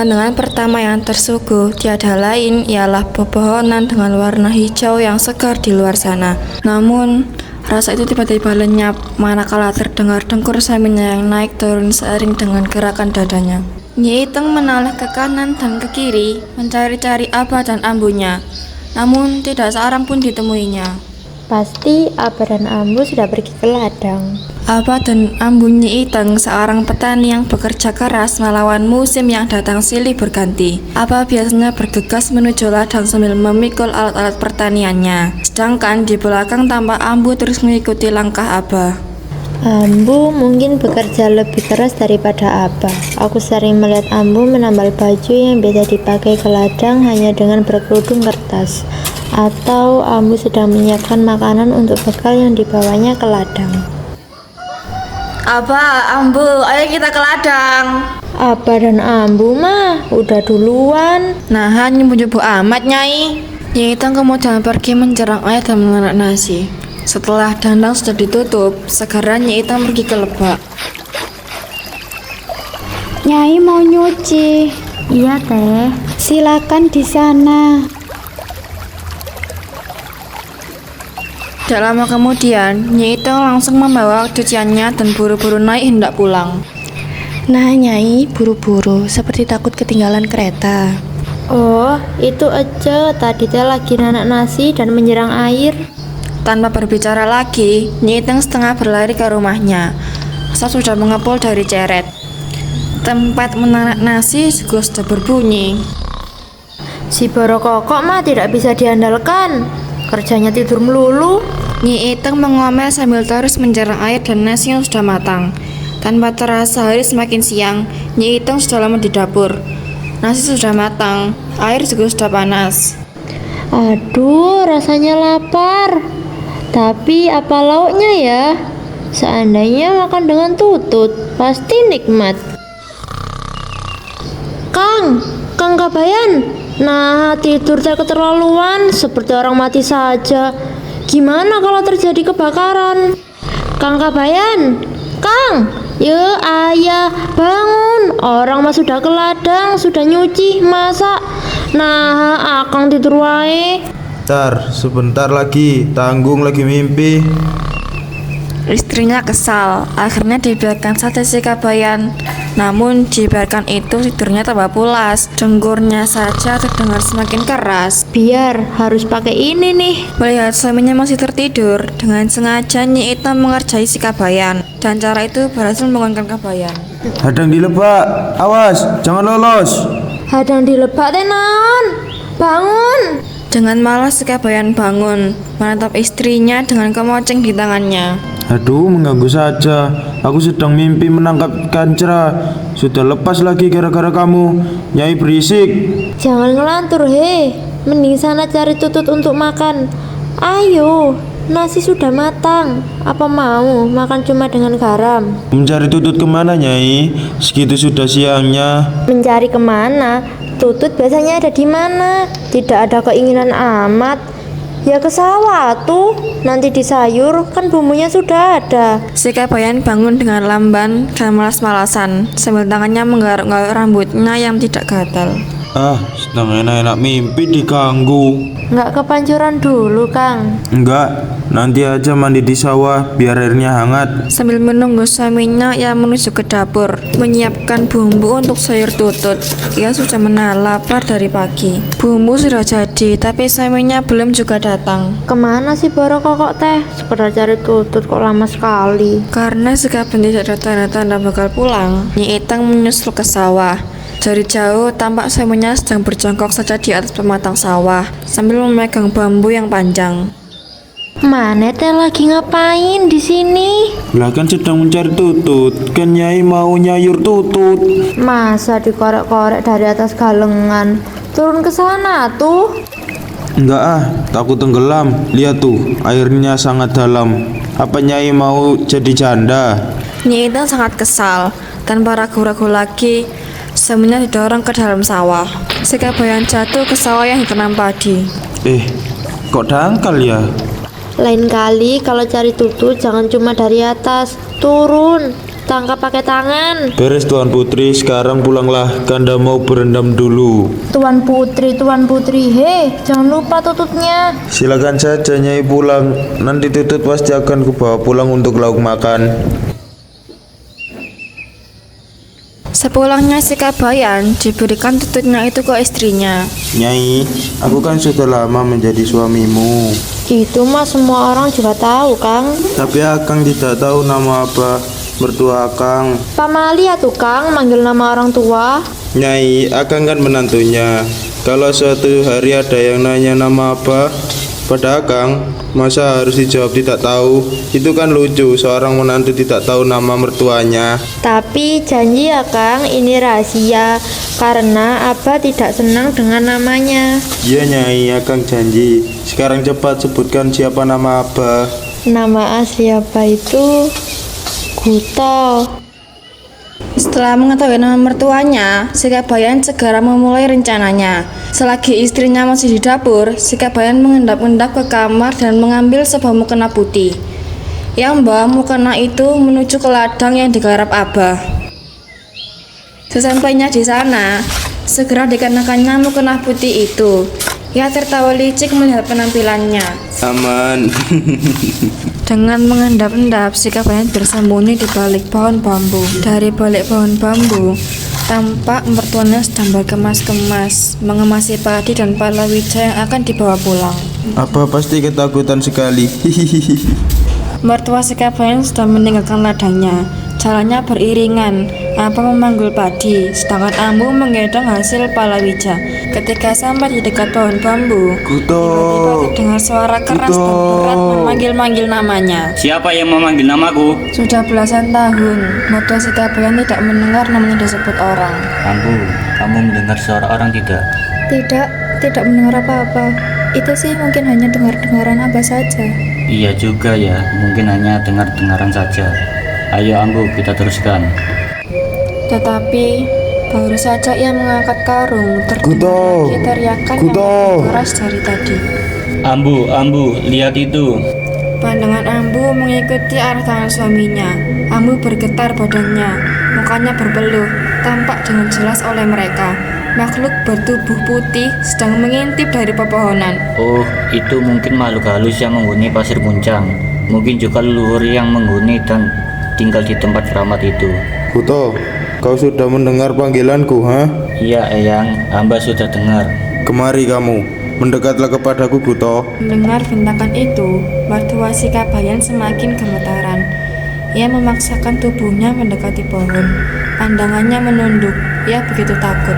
Pemandangan pertama yang tersuguh tiada lain ialah pepohonan dengan warna hijau yang segar di luar sana. Namun, rasa itu tiba-tiba lenyap manakala terdengar dengkur Saminya yang naik turun seiring dengan gerakan dadanya. Nyi Iteng menoleh ke kanan dan ke kiri mencari-cari Aba dan Ambunya. Namun, tidak seorang pun ditemuinya. Pasti Aba dan Ambu sudah pergi ke ladang. Aba dan Ambu Nyi Iteng seorang petani yang bekerja keras melawan musim yang datang silih berganti. Aba biasanya bergegas menuju ladang sambil memikul alat-alat pertaniannya. Sedangkan di belakang tampak Ambu terus mengikuti langkah Aba. Ambu mungkin bekerja lebih keras daripada Aba. Aku sering melihat Ambu menambal baju yang biasa dipakai ke ladang hanya dengan berkerudung kertas. Atau Ambu sedang menyiapkan makanan untuk bekal yang dibawanya ke ladang. Aba, Ambu, ayo kita ke ladang. Aba dan Ambu mah udah duluan. Nah, nyumbu-nyumbu amat, Nyai. Nyi Iteng kemudian pergi mencerang air dan menganak nasi. Setelah dandang sudah ditutup, segera Nyi Iteng pergi ke lebak. Nyai mau nyuci. Iya teh. Silakan di sana. Tidak lama kemudian, Nyi Iteng langsung membawa cuciannya dan buru-buru naik hendak pulang. Nah, Nyai, buru-buru seperti takut ketinggalan kereta. Oh, itu aja. Tadi teh lagi nanak nasi dan menyiram air. Tanpa berbicara lagi, Nyi Iteng setengah berlari ke rumahnya. Asap sudah mengepul dari ceret. Tempat menanak nasi juga sudah berbunyi. Si Boro Kokok mah tidak bisa diandalkan. Kerjanya tidur melulu. Nyi Iteng mengomel sambil terus menjarang air dan nasi yang sudah matang. Tanpa terasa hari semakin siang, Nyi Iteng sudah lama di dapur. Nasi sudah matang, air juga sudah panas. Aduh, rasanya lapar. Tapi apa lauknya ya? Seandainya makan dengan tutut, pasti nikmat. Kang Kabayan. Nah, tidur teh keterlaluan, seperti orang mati saja. Gimana kalau terjadi kebakaran? Kang Kabayan, Kang, ya ayah, bangun. Orang mah sudah ke ladang, sudah nyuci, masak. Nah, akang tidur wae. Sebentar lagi, tanggung lagi mimpi. Istrinya kesal, akhirnya dibiarkan saja si Kabayan. Namun dibiarkan itu tidurnya tambah pulas. Denggurnya saja terdengar semakin keras. Biar harus pakai ini nih. Melihat suaminya masih tertidur, dengan sengaja Nyi Iteng mengerjai si Kabayan. Dan cara itu berhasil membangunkan Kabayan. Hadang di lebak, awas, jangan lolos. Hadang di lebak teh naon? Bangun. Dengan malas si Kabayan bangun, menatap istrinya dengan kemoceng di tangannya. Aduh, mengganggu saja. Aku sedang mimpi menangkap kancra. Sudah lepas lagi gara-gara kamu. Nyai berisik. Jangan ngelantur he. Mending sana cari tutut untuk makan. Ayo, nasi sudah matang. Apa mau makan cuma dengan garam? Mencari tutut kemana, Nyai? Segitu sudah siangnya. Mencari kemana? Tutut biasanya ada di mana? Tidak ada keinginan amat. Ya ke sawah tuh, nanti di sayur, kan bumbunya sudah ada. Si Kabayan bangun dengan lamban dan malas-malasan, sambil tangannya menggaruk-garuk rambutnya yang tidak gatal. Sedang enak-enak mimpi diganggu. Nggak kepancuran dulu, Kang? Enggak, nanti aja mandi di sawah biar airnya hangat. Sambil menunggu suaminya, ia menuju ke dapur, menyiapkan bumbu untuk sayur tutut. Ia sudah menahan lapar dari pagi. Bumbu sudah jadi, tapi suaminya belum juga datang. Kemana sih Boro Kokok teh? Sekedar cari tutut kok lama sekali. Karena sekalian tidak ada tanda-tanda bakal pulang, Nyi Iteng menyusul ke sawah. Dari jauh tampak suaminya sedang berjongkok saja di atas pematang sawah sambil memegang bambu yang panjang. Mana teh lagi ngapain di sini? Lah kan sedang mencari tutut. Kan Nyai mau nyayur tutut. Masa dikorek-korek dari atas galengan? Turun ke sana tuh. Enggak takut tenggelam. Lihat tuh, airnya sangat dalam. Apa Nyai mau jadi janda? Nyi Iteng sangat kesal. Tanpa ragu-ragu lagi, suaminya didorong ke dalam sawah. Si Kabayan jatuh ke sawah yang ditanam padi. Kok dangkal ya? Lain kali kalau cari tutut jangan cuma dari atas, turun. tangkap pakai tangan. Beres Tuan Putri, sekarang pulanglah. Kanda mau berendam dulu. Tuan Putri, hei, jangan lupa tututnya. Silakan saja Nyai pulang. Nanti tutut pasti akan kubawa pulang untuk lauk makan. Sepulangnya si Kabayan diberikan tututnya itu ke istrinya. Nyai, aku kan sudah lama menjadi suamimu. Itu mah semua orang juga tahu, Kang. Tapi Akang tidak tahu nama apa mertua Akang. Pamali ya tuh, Kang, manggil nama orang tua. Nyai, Akang kan menantunya. Kalau suatu hari ada yang nanya nama apa pada Akang, masa harus dijawab tidak tahu? Itu kan lucu, seorang menantu tidak tahu nama mertuanya. Tapi janji ya, Kang, ini rahasia karena Abah tidak senang dengan namanya. Iya Nyai, Akang janji. Sekarang cepat sebutkan siapa nama Abah. Nama asli Abah itu Guto. Setelah mengetahui nama mertuanya, si Kabayan segera memulai rencananya. Selagi istrinya masih di dapur, si Kabayan mengendap-endap ke kamar dan mengambil sebuah mukena putih. Yang membawa mukena itu menuju ke ladang yang digarap Abah. Sesampainya di sana, segera dikenakannya mukena putih itu. Ia tertawa licik melihat penampilannya. Aman. Dengan mengendap-endap, si Kabayan bersembunyi di balik pohon bambu. Dari balik pohon bambu, tampak mertuanya sedang berkemas-kemas, mengemasi padi dan palawija yang akan dibawa pulang. Abah pasti ketakutan sekali. Mertua si Kabayan sudah meninggalkan ladangnya. Jalannya beriringan. Abah memanggul padi, sedangkan Ambu menggendong hasil palawija. Ketika sampai di dekat pohon bambu, Guto. tiba-tiba terdengar suara keras dan berat memanggil-manggil namanya. Siapa yang memanggil namaku? Sudah belasan tahun, mertua si Kabayan tidak mendengar namanya disebut orang. Ambu, kamu mendengar suara orang tidak? Tidak mendengar apa-apa. Itu sih mungkin hanya dengar-dengaran Abah saja. Iya juga ya, mungkin hanya dengar-dengaran saja. Ayo Ambu, kita teruskan. Tetapi baru saja ia mengangkat karung, terdengar Guto! lagi teriakan Guto! yang lebih keras dari tadi. Ambu, lihat itu. Pandangan Ambu mengikuti arah tangan suaminya. Ambu bergetar badannya, mukanya berpeluh, tampak dengan jelas oleh mereka. Makhluk bertubuh putih sedang mengintip dari pepohonan. Oh, itu mungkin makhluk halus yang menghuni pasir puncang. Mungkin juga leluhur yang menghuni dan tinggal di tempat keramat itu. Guto, kau sudah mendengar panggilanku, ha? Iya Eyang, hamba sudah dengar. Kemari kamu, mendekatlah kepadaku Guto. Mendengar bentakan itu, mertua si Kabayan semakin gemetaran. Ia memaksakan tubuhnya mendekati pohon. Pandangannya menunduk, ia begitu takut.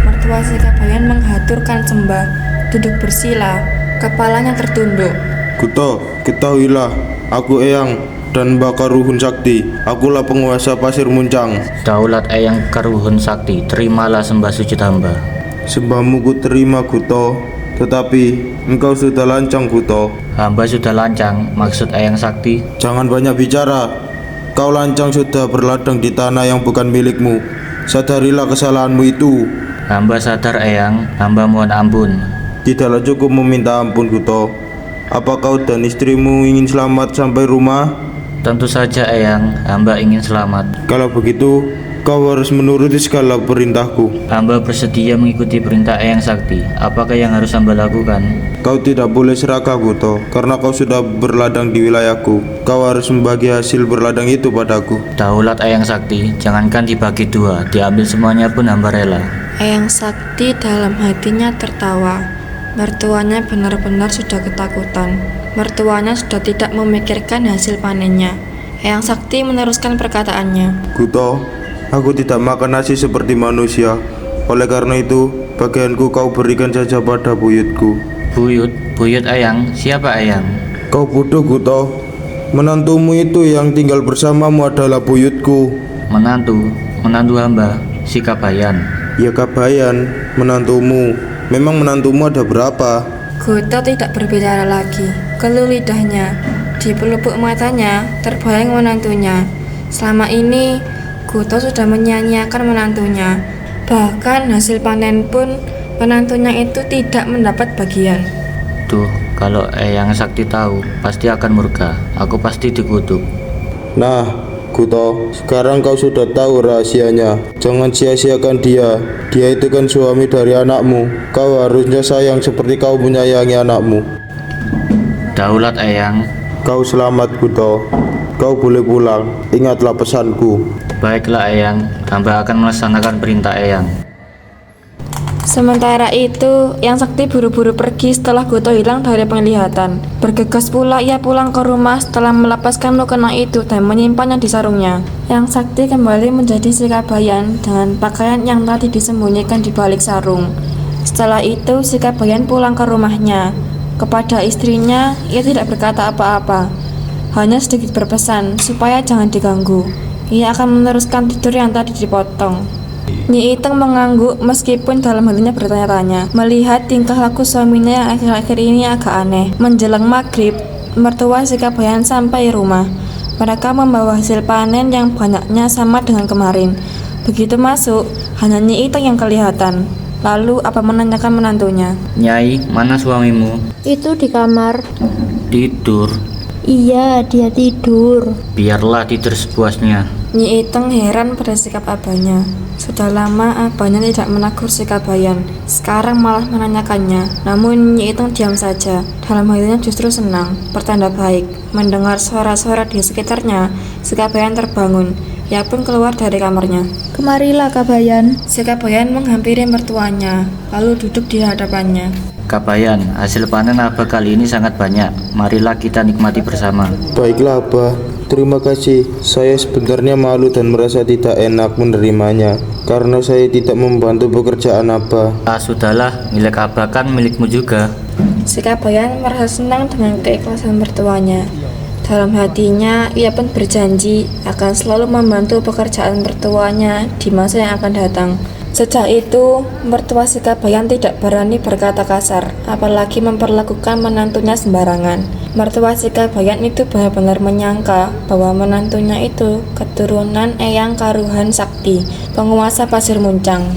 Mertua si Kabayan menghaturkan sembah, duduk bersila, kepalanya tertunduk. Guto, ketahuilah, aku Eyang dan Bakaruhun Sakti. Akulah penguasa pasir muncang. Daulat Eyang Karuhun Sakti, terimalah sembah sujud hamba. Sembahmu ku terima Guto, tetapi engkau sudah lancang Guto. Hamba sudah lancang, maksud Eyang Sakti. Jangan banyak bicara. Kau lancang sudah berladang di tanah yang bukan milikmu. Sadarilah kesalahanmu itu. Hamba sadar Eyang, hamba mohon ampun. Tidaklah cukup meminta ampun Guto. Apa kau dan istrimu ingin selamat sampai rumah? Tentu saja Eyang, hamba ingin selamat. Kalau begitu, kau harus menuruti segala perintahku. Hamba bersedia mengikuti perintah Eyang Sakti. Apakah yang harus hamba lakukan? Kau tidak boleh serakah Guto, karena kau sudah berladang di wilayahku. Kau harus membagi hasil berladang itu padaku. Daulat Eyang Sakti, jangankan dibagi dua, diambil semuanya pun hamba rela. Eyang Sakti dalam hatinya tertawa. Mertuanya benar-benar sudah ketakutan. Mertuanya sudah tidak memikirkan hasil panennya. Eyang Sakti meneruskan perkataannya. Guto, aku tidak makan nasi seperti manusia. Oleh karena itu, bagianku kau berikan saja pada buyutku. Buyut Eyang, siapa Eyang? Kau bodoh Guto. Menantumu itu yang tinggal bersamamu adalah buyutku. Menantu hamba, si Kabayan. Ya Kabayan, menantumu. Memang menantumu ada berapa? Guto tidak berbicara lagi. Keluh lidahnya. Di pelupuk matanya terbayang menantunya. Selama ini Guto sudah menyia-nyiakan menantunya. Bahkan hasil panen pun menantunya itu tidak mendapat bagian. Tuh, kalau Eyang Sakti tahu, pasti akan murka. Aku pasti dikutuk. Nah, Kuto, sekarang kau sudah tahu rahasianya. Jangan sia-siakan dia. Dia itu kan suami dari anakmu. Kau harusnya sayang seperti kau menyayangi anakmu. Daulat Eyang. Kau selamat, Kuto. Kau boleh pulang. Ingatlah pesanku. Baiklah Eyang, hamba akan melaksanakan perintah Eyang. Sementara itu, Yang Sakti buru-buru pergi setelah Goto hilang dari penglihatan. Bergegas pula ia pulang ke rumah setelah melepaskan mukena itu dan menyimpannya di sarungnya. Yang Sakti kembali menjadi Sikabayan dengan pakaian yang tadi disembunyikan di balik sarung. Setelah itu, Sikabayan pulang ke rumahnya. Kepada istrinya, ia tidak berkata apa-apa. Hanya sedikit berpesan supaya jangan diganggu. Ia akan meneruskan tidur yang tadi dipotong. Nyi Iteng mengangguk meskipun dalam hatinya bertanya-tanya melihat tingkah laku suaminya yang akhir-akhir ini agak aneh. Menjelang maghrib, mertua Sikabayan sampai rumah. Mereka membawa hasil panen yang banyaknya sama dengan kemarin. Begitu masuk, hanya Nyi Iteng yang kelihatan. Lalu apa menanyakan menantunya. Nyai, mana suamimu? Itu di kamar. Tidur. Iya, dia tidur. Biarlah tidur sepuasnya. Nyi Iteng heran pada sikap abahnya. Sudah lama abahnya tidak menegur Sikabayan. Sekarang malah menanyakannya. Namun Nyi Iteng diam saja. Dalam hatinya justru senang, pertanda baik. Mendengar suara-suara di sekitarnya, Sikabayan terbangun. Ia pun keluar dari kamarnya. Kemarilah Kabayan. Sikabayan menghampiri mertuanya, lalu duduk di hadapannya. Kabayan, hasil panen Abah kali ini sangat banyak. Marilah kita nikmati bersama. Baiklah, Abah. Terima kasih. Saya sebenarnya malu dan merasa tidak enak menerimanya karena saya tidak membantu pekerjaan Abah. Sudahlah, milik Abah kan milikmu juga. Sikabayan merasa senang dengan keikhlasan mertuanya. Dalam hatinya, ia pun berjanji akan selalu membantu pekerjaan mertuanya di masa yang akan datang. Sejak itu, mertua Sikabayan tidak berani berkata kasar, apalagi memperlakukan menantunya sembarangan. Mertua Sikabayan itu benar-benar menyangka bahwa menantunya itu keturunan Eyang Karuhan Sakti, penguasa Pasir Muncang.